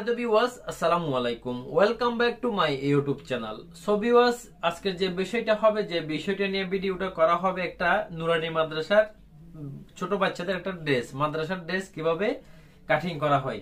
সম্মানিত ভিউয়ার্স, আসসালামু আলাইকুম। Welcome back to my YouTube channel. So viewers, আজকের যে বিষয়টা হবে, যে বিষয়টা নিয়ে ভিডিওটা করা হবে, একটা নুরানি মাদ্রাসার ছোট বাচ্চাদের একটা ড্রেস, মাদ্রাসার ড্রেস কিভাবে কাটিং করা হয়।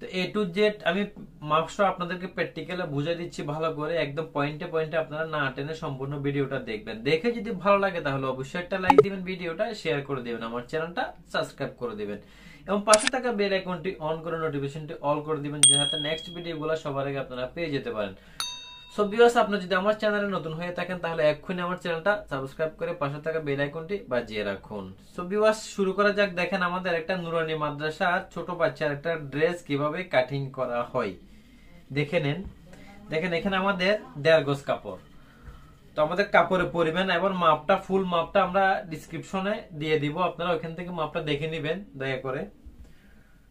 তো এ টু জেড আমি মাপসহ আপনাদেরকে প্র্যাকটিক্যালি বুঝিয়ে দিচ্ছি ভালো করে, একদম পয়েন্টে পয়েন্টে আপনারা না টেনে সম্পূর্ণ ভিডিওটা দেখবেন। দেখে যদি ভালো লাগে তাহলে অবশ্যই একটা লাইক দিবেন, ভিডিওটা শেয়ার করে দিবেন, আমার চ্যানেলটা সাবস্ক্রাইব করে দিবেন এবং পাশে থাকা বেল আইকনটি অন করে নোটিফিকেশনটি অল করে দিবেন, যাতে নেক্সট ভিডিওগুলো সবার আগে আপনারা পেয়ে যেতে পারেন। সো ভিউয়ার্স, আপনি যদি আমার চ্যানেলে নতুন হয়ে থাকেন তাহলে এক্ষুনি আমার চ্যানেলটা সাবস্ক্রাইব করে পাশে থাকা বেল আইকনটি বাজিয়ে রাখুন। সো ভিউয়ার্স, শুরু করা যাক। দেখেন, আমাদের একটা নুরানি মাদ্রাসার ছোট বাচ্চার একটা ড্রেস কিভাবে কাটিং করা হয় দেখে নেন। দেখেন, এখানে আমাদের 1.5 গজ কাপড়। তো আমাদের কাপড়ের পরিমাণ এবং মাপটা, ফুল মাপটা আমরা ডিসক্রিপশনে দিয়ে দিব, আপনারা ওখান থেকে মাপটা দেখে নেবেন দয়া করে।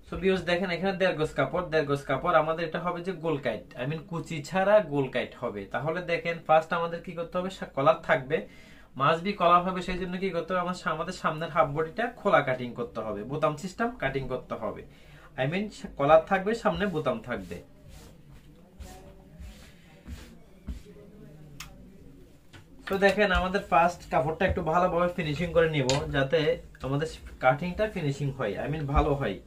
সো ভিউয়ার্স, দেখেন এখানে 1.5 গজ কাপড়, 1.5 গজ কাপড় আমাদের এটা হবে যে গোল কাইট, আই মিন কুচি ছাড়া গোল কাইট হবে। তাহলে দেখেন, ফার্স্ট আমাদের কি করতে হবে, কলার থাকবে, মাছ বি কলার হবে, সেই জন্য কি করতে হবে, আমাদের সামনের হাফ বডিটা খোলা কাটিং করতে হবে, বোতাম সিস্টেম কাটিং করতে হবে। আই মিন কলার থাকবে, সামনে বোতাম থাকবে। তো দেখেন, আমাদের ফার্স্ট কাপড়টা একটু ভালোভাবে ফিনিশিং করে নিব, যাতে আমাদের কাটিংটা ফিনিশিং হয়, আই মিন ভালো হয়।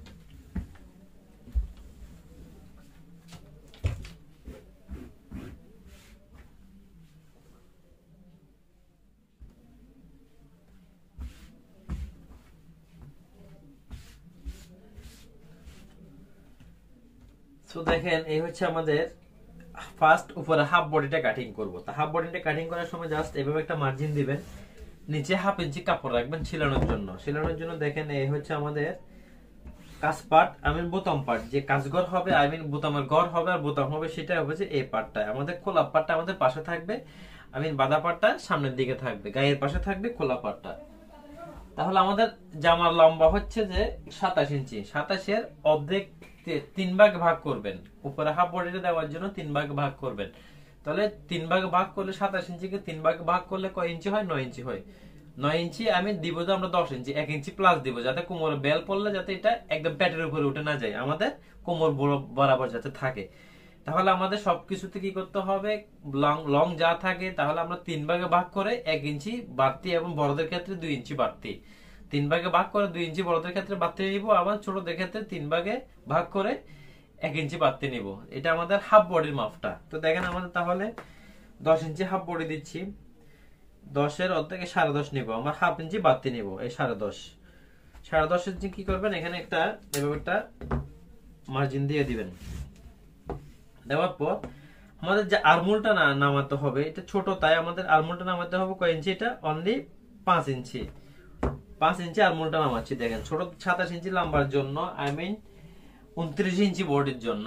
তো দেখেন, এই হচ্ছে আমাদের ফার্স্ট উপরে হাফ বডিটা কাটিং করব। তা হাফ বডিটা কাটিং করার সময় জাস্ট এভাবে একটা মার্জিন দিবেন, নিচে 1/2 ইঞ্চি কাপড় রাখবেন ছিলানোর জন্য। ছিলানোর জন্য দেখেন, এই হচ্ছে আমাদের কাজ পার্ট, আই মিন বোতাম পার্ট, যে কাজঘর হবে, আই মিন বোতামের ঘর হবে আর বোতাম হবে, সেটা হবে যে এই পার্টটা। আমাদের খোলা পার্টটা আমাদের পাশে থাকবে, আই মিন বাঁধা পার্টটা সামনের দিকে থাকবে, গায়ের পাশে থাকবে খোলা পার্টটা। তাহলে আমাদের জামার লম্বা হচ্ছে যে 27 ইঞ্চি। 27-এর অর্ধেক 3 ভাগ ভাগ করবেন, উপরে হাফ বডিটা দেওয়ার জন্য 3 ভাগ ভাগ করবেন। তাহলে 3 ভাগ ভাগ করলে 27 ইঞ্চিকে 3 ভাগ ভাগ করলে কয় ইঞ্চি হয়? 9 ইঞ্চি হয়। 9 ইঞ্চি আমি দিব যে আমরা 10 ইঞ্চি, 1 ইঞ্চি প্লাস দিব, যাতে কোমরে বেল পড়লে যাতে এটা একদম পেটের উপরে উঠে না যায়, আমাদের কোমর বরাবর যাতে থাকে। তাহলে আমাদের সবকিছুতে কি করতে হবে, লং যা থাকে তাহলে আমরা 3 ভাগে ভাগ করে 1 ইঞ্চি বাড়তি, এবং বড়দের ক্ষেত্রে 2 ইঞ্চি বাড়তি। 3 ভাগে ভাগ করে 2 ইঞ্চি বড়দের ক্ষেত্রে বাড়তি নিব, আবার ছোটদের ক্ষেত্রে 3 ভাগে ভাগ করে 1 ইঞ্চি বাড়তি নিব। এটা আমাদের হাফ বডির মাপটা। তো দেখেন, আমাদের তাহলে 10 ইঞ্চি হাফ বডি দিচ্ছি, 10-এর অর্ধেক 10.5 নিব, আমার হাফ ইঞ্চি বাড়তি নিব, এই 10.5। 10.5 ইঞ্চি কি করবেন, এখানে একটা এভাবে একটা মার্জিন দিয়ে দিবেন। দেওয়ার পর আমাদের যে আরমোলটা নামাতে হবে, এটা ছোট, তাই আমাদের আরমোলটা নামাতে হবে কয় ইঞ্চি, এটা অনলি 5 ইঞ্চি। 5 ইঞ্চি আরমোলটা নামাচ্ছি। দেখেন, ছোট 27 ইঞ্চি লম্বার জন্য, আই মিন 29 ইঞ্চি বডির জন্য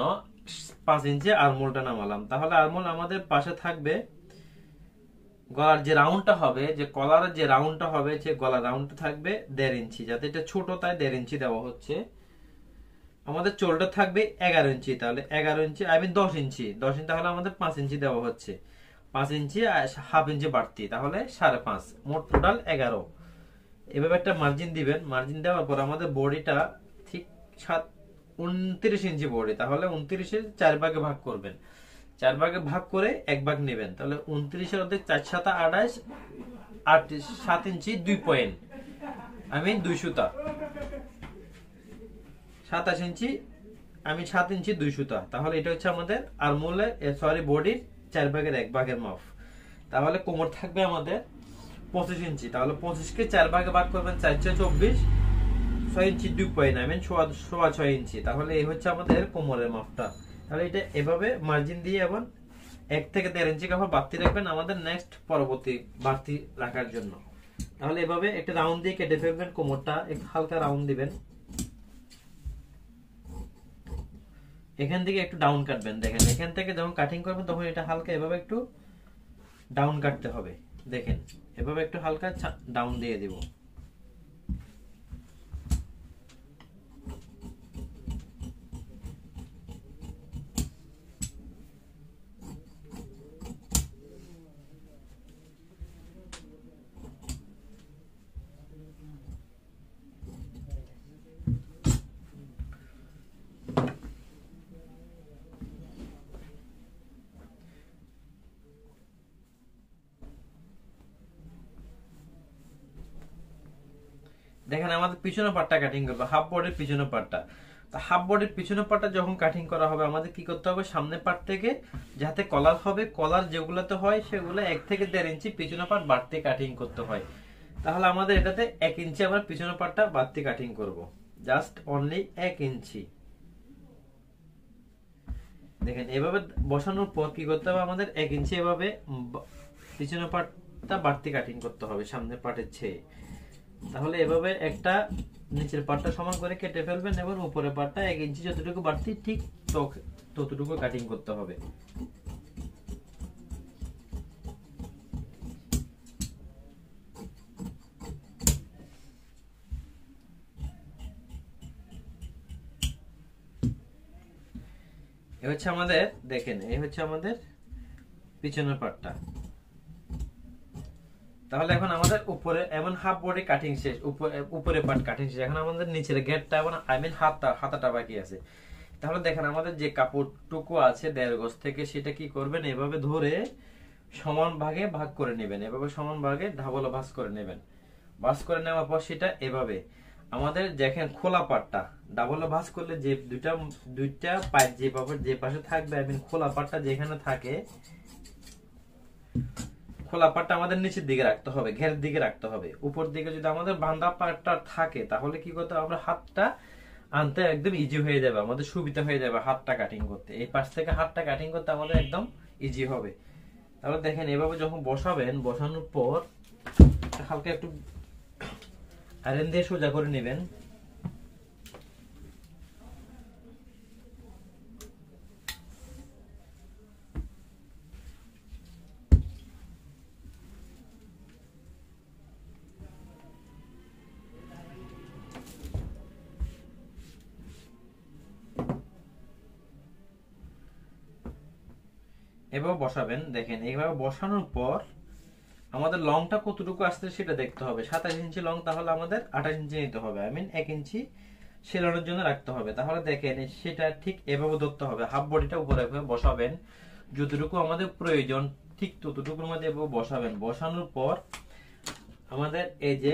5 ইঞ্চি আরমোলটা নামালাম। তাহলে আরমোল আমাদের পাশে থাকবে, গলার যে রাউন্ডটা হবে, যে কলারের যে রাউন্ডটা হবে, যে গলার রাউন্ডটা থাকবে 1.5 ইঞ্চি, যাতে এটা ছোট তাই 1.5 ইঞ্চি দেওয়া হচ্ছে। আমাদের চোলটা থাকবে 11 ইঞ্চি, তাহলে 11 ইঞ্চি, আই মিন 10 ইঞ্চি, 10 ইঞ্চি, তাহলে আমাদের 5 ইঞ্চি দেওয়া হচ্ছে, 5 ইঞ্চি হাফ ইঞ্চি বাড়তি, তাহলে 5.5, মোট টোটাল 11। এভাবে একটা মার্জিন দিবেন। মার্জিন দেওয়ার পর আমাদের বডিটা ঠিক 29 ইঞ্চি বডি, তাহলে 29-এর 4 ভাগে ভাগ করবেন, 4 ভাগে ভাগ করে 1 ভাগ নেবেন। তাহলে 29-এর অর্ধেক 4 7 28, 7 ইঞ্চি 2 পয়েন্ট, আই মিন 2 সুতা। 27 ইঞ্চি, আমি 7 ইঞ্চি 2 সুতা। তাহলে এটা হচ্ছে আমাদের আরমোলে, সরি, বডির 4 ভাগের 1 ভাগের মাপ। তাহলে কোমর থাকবে আমাদের 25 ইঞ্চি, তাহলে 25-কে 4 ভাগে ভাগ করবেন, 4 4 24, 6 ইঞ্চি 2 পয়েন্ট, আই মিন 6.5 ইঞ্চি। তাহলে এই হচ্ছে আমাদের কোমরের মাপটা। তাহলে এটা এভাবে মার্জিন দিয়ে এবং 1 থেকে 1.5 ইঞ্চি কাপড় বাড়তি রাখবেন আমাদের নেক্সট পরবর্তী বাড়তি রাখার জন্য। তাহলে এভাবে একটা রাউন্ড দিয়ে কেটে ফেলবেন, কোমরটা একটু হালকা রাউন্ড দিবেন, এখান থেকে একটু ডাউন কাটবেন। দেখেন, এখান থেকে যখন কাটিং করবেন তখন এটা হালকা এভাবে একটু ডাউন কাটতে হবে। দেখেন, এভাবে একটু হালকা ডাউন দিয়ে দিব। দেখেন আমাদের পিছনের পার্টটা কাটিং করবো, হাফ বডির পিছনের পার্টটা। তো হাফ বডির পিছনের পার্টটা যখন কাটিং করা হবে আমাদের কি করতে হবে, সামনের পার্ট থেকে যাতে কলার হবে, কলার যেগুলোতে হয় সেগুলো 1 থেকে 1.5 ইঞ্চি পিছনের পার্ট বাড়তি কাটিং করতে হয়। তাহলে আমাদের এটাতে 1 ইঞ্চি আমরা পিছনের পার্টটা বাড়তি কাটিং করব, জাস্ট অনলি 1 ইঞ্চি। দেখেন এভাবে বসানোর পর কি করতে হবে, আমাদের 1 ইঞ্চি এভাবে পিছনের পার্টটা বাড়তি কাটিং করতে হবে সামনের পার্টের চেয়ে। তাহলে এভাবে একটা নিচের পার্টটা সমান করে কেটে ফেলবেন এবং উপরের পার্টটা 1 ইঞ্চি যতটুকু বাড়তি ঠিক ততটুকু কাটিং করতে হবে। এই হচ্ছে আমাদের, দেখেন এই হচ্ছে আমাদের পিছনের পার্টটা। তাহলে এখন আমাদের উপরে এমন হাফ বডি কাটিং শেষ, উপরে পার্ট কাটিং শেষ। এখন আমাদের নিচের গেটটা এবং আই মিন হাতাটা বাকি আছে। তাহলে দেখেন আমাদের যে কাপড়টুকু আছে 1.5 গজ থেকে, সেটা কি করবেন, এভাবে ধরে সমান ভাগে ভাগ করে নেবেন, এভাবে সমান ভাগে ডাবল ভাঁজ করে নেবেন। ভাঁজ করে নেওয়ার পর সেটা এভাবে আমাদের দেখেন খোলা পাটটা ডাবল ভাঁজ করলে যে দুইটা পাইপ যে পাশে থাকবে, আই মিন খোলা পাটটা যেখানে থাকে, খোলা পাটটা আমাদের নিচের দিকে রাখতে হবে, ঘেরের দিকে রাখতে হবে। উপর দিকে যদি আমাদের বাঁধা পাটটা থাকে তাহলে কি করতে হবে, আমরা হাতটা আনতে একদম ইজি হয়ে যাবে, আমাদের সুবিধা হয়ে যাবে হাতটা কাটিং করতে। এই পাশ থেকে হাতটা কাটিং করতে আমাদের একদম ইজি হবে। তাহলে দেখেন এভাবে যখন বসাবেন, বসানোর পর হালকা একটু আয়রন দিয়ে সোজা করে নেবেন। এভাবে বসাবেন। দেখেন এইভাবে বসানোর পর আমাদের লংটা কতটুকু আসছে সেটা দেখতে হবে। 27 ইঞ্চি লং, তাহলে আমাদের 28 ইঞ্চি নিতে হবে, আই মিন 1 ইঞ্চি সেলানোর জন্য রাখতে হবে। তাহলে দেখেন সেটা ঠিক এভাবে ধরতে হবে, হাফ বডিটা উপরে বসাবেন, যতটুকু আমাদের প্রয়োজন ঠিক ততটুকুর মধ্যে এভাবে বসাবেন। বসানোর পর আমাদের এই যে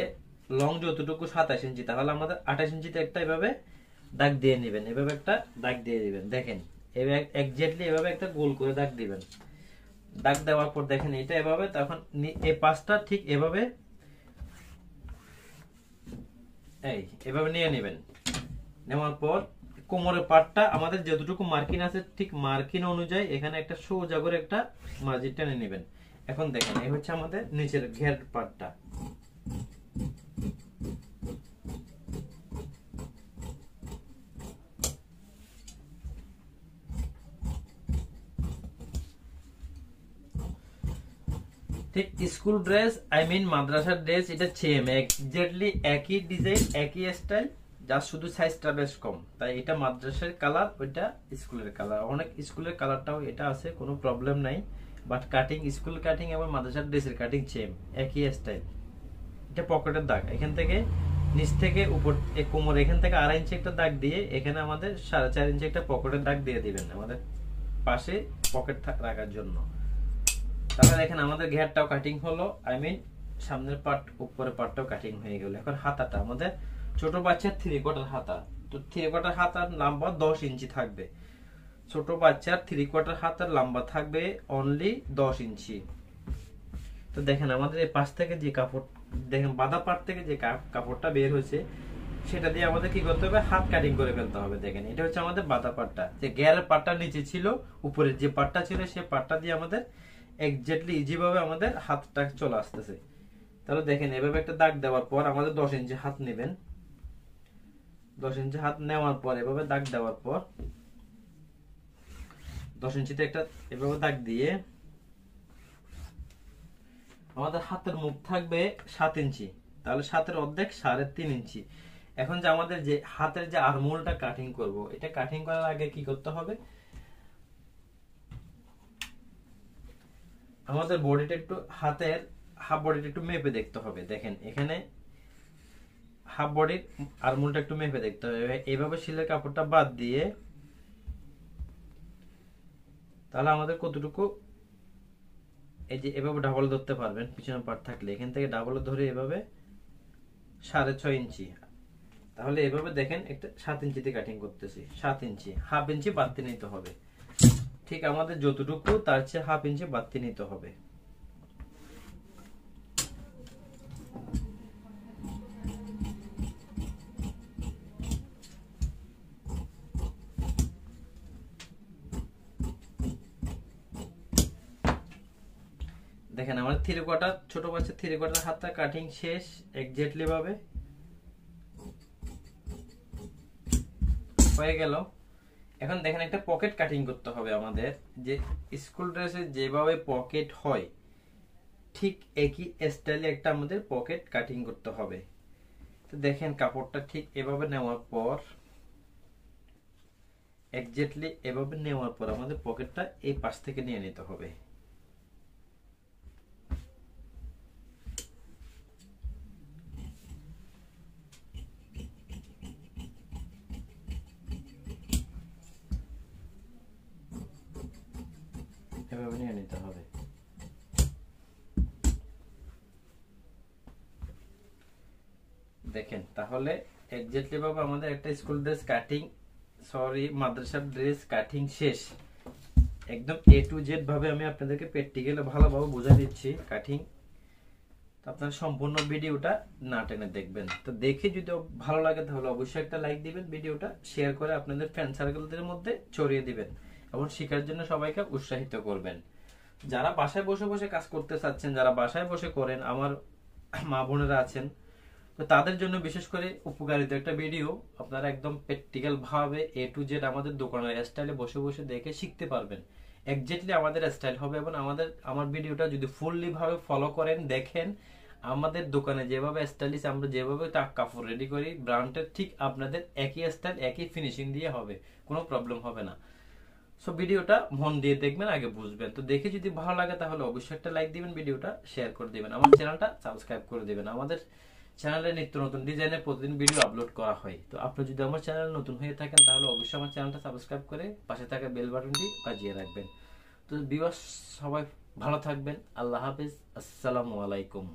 লং যতটুকু 27 ইঞ্চি, তাহলে আমাদের 28 ইঞ্চিতে একটা এভাবে দাগ দিয়ে নেবেন, এভাবে একটা দাগ দিয়ে দিবেন। দেখেন এভাবে এক্স্যাক্টলি এভাবে একটা গোল করে দাগ দিবেন। দাগ দেওয়ার পর দেখেন এটা এভাবে, তখন এই পাশটা ঠিক এভাবে এভাবে নিয়ে নেবেন। নেওয়ার পর কোমরের পাটটা আমাদের যতটুকু মার্কিন আছে ঠিক মার্কিন অনুযায়ী এখানে একটা সোজা করে একটা মার্জিন টেনে নেবেন। এখন দেখেন এই হচ্ছে আমাদের নিচের ঘের পাটটা। ঠিক স্কুল ড্রেস আই মিন মাদ্রাসার ড্রেস, এটা সেম এক্স্যাক্টলি একই ডিজাইন একই স্টাইল, যা শুধু সাইজটা বেশ কম। তাই এটা মাদ্রাসার কালার, ওইটা স্কুলের কালার। অনেক স্কুলের কালারটাও এটা আছে, কোনো প্রবলেম নাই। বাট কাটিং, স্কুল কাটিং এবং মাদ্রাসার ড্রেসের কাটিং সেম, একই স্টাইল। এটা পকেটের দাগ, এখান থেকে নিচ থেকে উপর কোমর এখান থেকে 2.5 ইঞ্চি একটা দাগ দিয়ে এখানে আমাদের 4.5 ইঞ্চি একটা পকেটের দাগ দিয়ে দিবেন আমাদের পাশে পকেট রাখার জন্য। তাহলে দেখেন আমাদের ঘেরটাও কাটিং হলো, আই মিন সামনের পার্ট উপরের পার্টটাও কাটিং হয়ে গেল। এখন হাতাটা আমাদের ছোট বাচ্চার 3/4 হাতা, তো 3/4 হাতার লম্বা 10 ইঞ্চি থাকবে। ছোট বাচ্চার 3/4 হাতার লম্বা থাকবে অনলি 10 ইঞ্চি। তো দেখেন আমাদের এই পাশ থেকে যে কাপড়, দেখেন বাঁধা পার্ট থেকে যে কাপড়টা বের হয়েছে সেটা দিয়ে আমাদের কি করতে হবে, হাত কাটিং করে ফেলতে হবে। দেখেন এটা হচ্ছে আমাদের বাঁধা পার্টটা, যে ঘেরের পার্টটা নিচে ছিল, উপরের যে পার্টটা ছিল সেই পার্টটা দিয়ে আমাদের এক্স্যাক্টলি ইজি ভাবে আমাদের হাতটা চলে আসতেছে। তাহলে দেখেন এভাবে একটা দাগ দেওয়ার পর আমাদের 10 ইঞ্চি হাত নেবেন। 10 ইঞ্চি হাত নেওয়ার পর এভাবে দাগ দেওয়ার পর 10 ইঞ্চিতে একটা এভাবে দাগ দিয়ে আমাদের হাতের মুখ থাকবে 7 ইঞ্চি, তাহলে 7-এর অর্ধেক 3.5 ইঞ্চি। এখন যে আমাদের যে হাতের যে আরমোলটা কাটিং করব, এটা কাটিং করার আগে কি করতে হবে, আমাদের বডিটা একটু হাতের হাফ বডিটা একটু মেপে দেখতে হবে। দেখেন এখানে হাফ বডির আরমোলটা একটু মেপে দেখতে হবে। এইভাবে সিলের কাপড়টা বাদ দিয়ে তাহলে আমাদের কতটুকু, এই যে এভাবে ডাবল ধরতে পারবেন পিছনের পার্ট থাকলে, এখান থেকে ডাবল ধরে এভাবে 6.5 ইঞ্চি, তাহলে এভাবে দেখেন একটা 7 ইঞ্চিতে কাটিং করতেছি, 7 ইঞ্চি, হাফ ইঞ্চি বাড়তি নিতে হবে। ঠিক আমাদের যতটুকু তার চেয়ে হাফ ইঞ্চি বাড়তি নিতে হবে। দেখেন আমার 3/4 ছোট বাচ্চা 3/4 হাতটা কাটিং শেষ এক্স্যাক্টলি ভাবে হয়ে গেল। এখন দেখেন একটা পকেট কাটিং করতে হবে আমাদের, যে স্কুল ড্রেসে যেভাবে পকেট হয় ঠিক একই স্টাইলে একটা আমাদের পকেট কাটিং করতে হবে। তো দেখেন কাপড়টা ঠিক এভাবে নেওয়ার পর এক্স্যাক্টলি এভাবে নেওয়ার পর আমাদের পকেটটা এই পাশ থেকে নিয়ে নিতে হবে। এভাবে নিয়ে নিতে হবে। দেখেন তাহলে এক্স্যাক্টলি ভাবে আমাদের একটা স্কুল ড্রেস কাটিং মাদ্রাসার ড্রেস কাটিং শেষ। একদম A to Z ভাবে আমি আপনাদেরকে প্র্যাকটিক্যালি ভালোভাবে বুঝিয়ে দিচ্ছি কাটিং। তো আপনারা সম্পূর্ণ ভিডিওটা না টেনে দেখবেন। তো দেখে যদি ভালো লাগে তাহলে অবশ্যই একটা লাইক দিবেন, ভিডিওটা শেয়ার করে আপনাদের ফ্রেন্ড সার্কেলদের মধ্যে ছড়িয়ে দিবেন এবং শেখার জন্য সবাইকে উৎসাহিত করবেন। যারা বাসায় বসে বসে কাজ করতে চাচ্ছেন, যারা বাসায় বসে করেন, আমার মা বোনেরা আছেন, তো তাদের জন্য বিশেষ করে উপকারিত একটা ভিডিও। আপনারা একদম প্র্যাকটিক্যাল ভাবে A to Z আমাদের দোকানের স্টাইলে বসে বসে দেখে শিখতে পারবেন। এক্স্যাক্টলি আমাদের স্টাইল হবে এবং আমার ভিডিওটা যদি ফুললি ভাবে ফলো করেন, দেখেন আমাদের দোকানে যেভাবে স্টাইলিশ আমরা যেভাবে কাপড় রেডি করি ব্র্যান্ডের ঠিক আপনাদের একই স্টাইল একই ফিনিশিং দিয়ে হবে, কোনো প্রবলেম হবে না। সো ভিডিওটা মন দিয়ে দেখবেন, আগে বুঝবেন। তো দেখে যদি ভালো লাগে তাহলে অবশ্যই একটা লাইক দিবেন, ভিডিওটা শেয়ার করে দিবেন, আমার চ্যানেলটা সাবস্ক্রাইব করে দিবেন। আমাদের চ্যানেলে নিত্য নতুন ডিজাইনের প্রতিদিন ভিডিও আপলোড করা হয়। তো আপনি যদি আমার চ্যানেল নতুন হয়ে থাকেন তাহলে অবশ্যই আমার চ্যানেলটা সাবস্ক্রাইব করে পাশে থাকা বেল বাটনটি বাজিয়ে রাখবেন। তো ভিউয়ার্স সবাই ভালো থাকবেন, আল্লাহ হাফেজ, আসসালামু আলাইকুম।